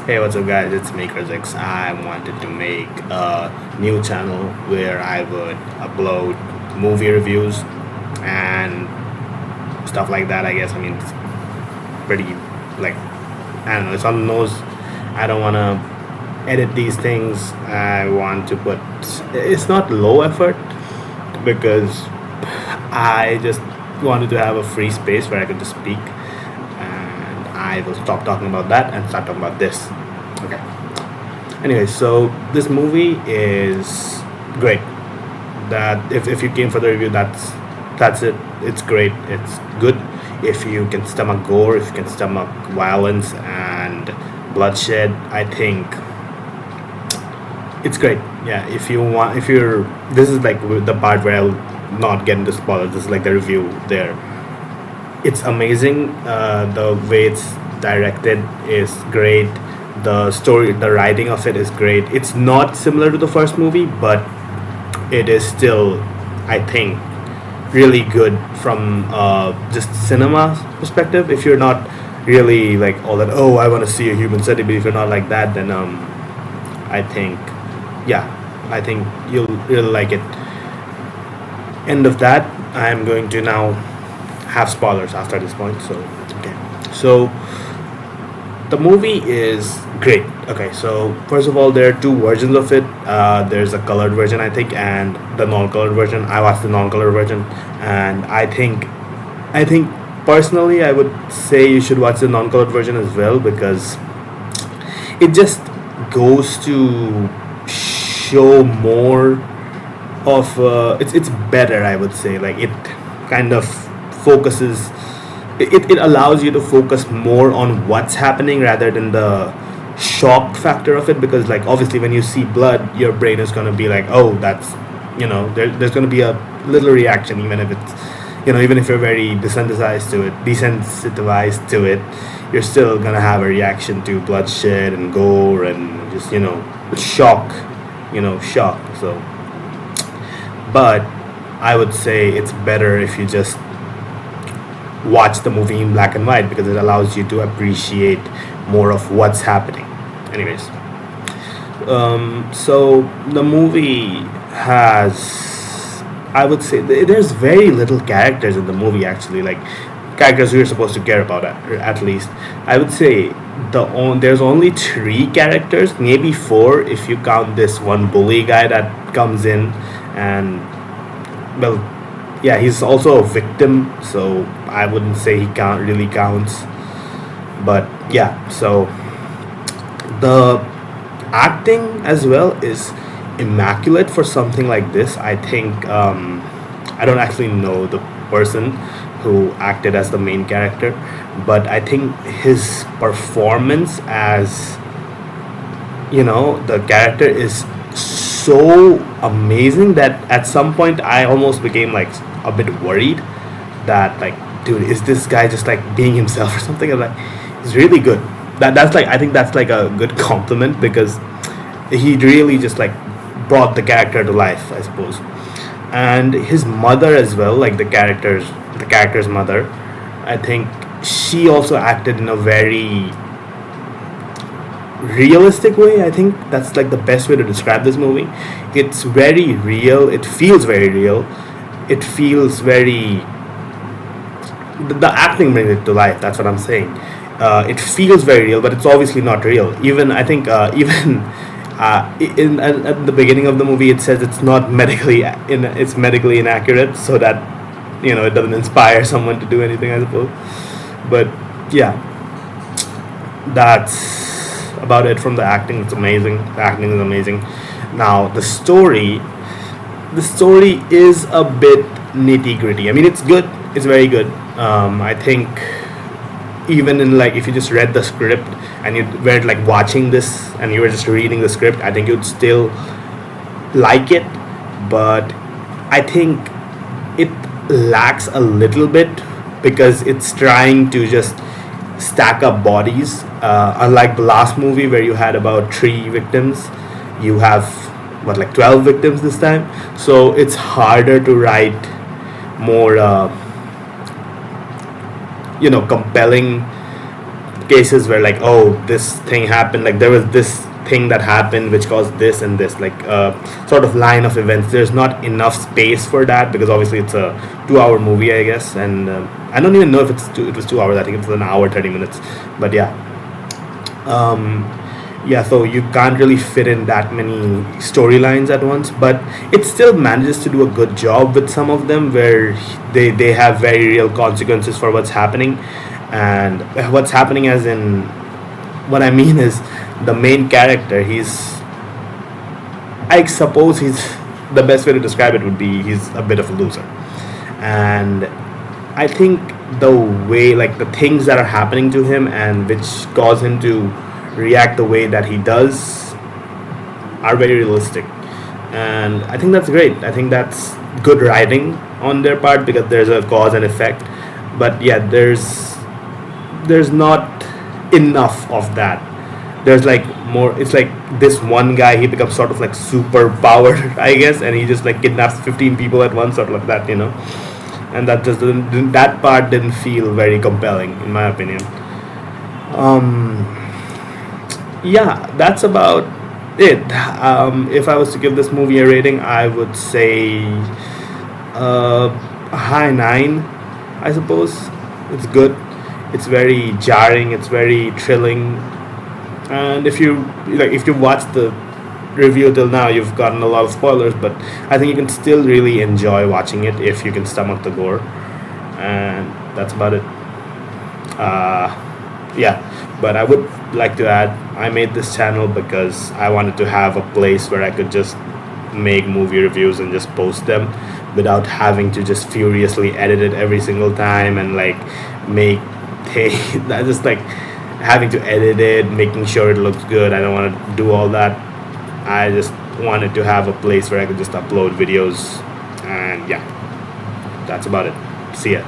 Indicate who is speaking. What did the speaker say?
Speaker 1: Hey, what's up, guys? It's me, Krizix. I wanted to make a new channel where I would upload movie reviews and stuff like that. I guess. I mean, it's pretty like I don't know. It's on the nose. I don't want to edit these things. I want to put. It's not low effort because I just wanted to have a free space where I could just speak, and I will stop talking about that and start talking about this. Okay. Anyway, so this movie is great. That if you came for the review, that's it. It's great. It's good. If you can stomach gore, if you can stomach violence and bloodshed, I think it's great. Yeah. If you want, if you're, this is like the part where I'll not get into spoilers. This is like the review there. It's amazing. The way it's directed is great. The story, the writing of it is great. It's not similar to the first movie, but it is still, I think, really good from just cinema perspective. If you're not really like all that, oh, I want to see a human centipede. If you're not like that, then I think, yeah, I think you'll really like it. End of that. I'm going to now have spoilers after this point. So okay, so the movie is great. Okay, so first of all, there are two versions of it. There's a colored version, I think, and the non-colored version. I watched the non-colored version, and I think personally, I would say you should watch the non-colored version as well because it just goes to show more of it's better, I would say. Like it kind of focuses, it allows you to focus more on what's happening rather than the shock factor of it, because like obviously when you see blood, your brain is going to be like, oh, that's, there's going to be a little reaction, even if it's, even if you're very desensitized to it, you're still going to have a reaction to bloodshed and gore and just, shock, shock. So but I would say it's better if you just watch the movie in black and white because it allows you to appreciate more of what's happening. Anyways, so the movie has, I would say, there's very little characters in the movie actually, like characters we're supposed to care about at least. I would say there's only three characters, maybe four if you count this one bully guy that comes in, and well, yeah, he's also a victim, so I wouldn't say he can't really counts. But yeah, so the acting as well is immaculate for something like this. I think I don't actually know the person who acted as the main character, but I think his performance as the character is so amazing that at some point I almost became like a bit worried that like, dude, is this guy just like being himself or something? I'm like, it's really good. That's like, I think that's like a good compliment because he really just like brought the character to life, I suppose. And his mother as well, like the character's mother, I think she also acted in a very realistic way. I think that's like the best way to describe this movie. It's very real. It feels very real. It feels very. The acting brings it to life. That's what I'm saying. It feels very real, but it's obviously not real. Even I think even in at the beginning of the movie, it says it's medically inaccurate, so that it doesn't inspire someone to do anything, I suppose. But yeah, that's about it from the acting. It's amazing. The acting is amazing. Now the story is a bit nitty gritty. I mean, it's good. It's very good. I think even in like if you just read the script and you were like watching this and you were just reading the script, I think you'd still like it. But I think it lacks a little bit because it's trying to just stack up bodies. Unlike the last movie where you had about three victims, you have what, like 12 victims this time. So it's harder to write more, compelling cases where like, oh, this thing happened, like there was this thing that happened which caused this and this, like sort of line of events. There's not enough space for that because obviously it's a 2 hour movie, I guess, and I don't even know if it was 2 hours. I think it was an hour 30 minutes, but yeah. Yeah, so you can't really fit in that many storylines at once, but it still manages to do a good job with some of them where they have very real consequences for what's happening. And what's happening, as in, what I mean is, the main character, he's, I suppose he's, the best way to describe it would be he's a bit of a loser. And I think the way, like the things that are happening to him and which cause him to react the way that he does are very realistic. And I think that's great. I think that's good writing on their part because there's a cause and effect. But yeah, there's not enough of that. There's like more, it's like this one guy, he becomes sort of like super powered, I guess, and he just like kidnaps 15 people at once, sort of like that, and that just that part didn't feel very compelling in my opinion. um yeah, that's about it. If I was to give this movie a rating, I would say a high 9, I suppose. It's good. It's very jarring. It's very thrilling. And if you watch the review till now, you've gotten a lot of spoilers. But I think you can still really enjoy watching it if you can stomach the gore. And that's about it. Yeah, but I would like to add, I made this channel because I wanted to have a place where I could just make movie reviews and just post them without having to just furiously edit it every single time and like make that just like having to edit it, making sure it looks good. I don't want to do all that. I just wanted to have a place where I could just upload videos. And yeah, that's about it. See ya.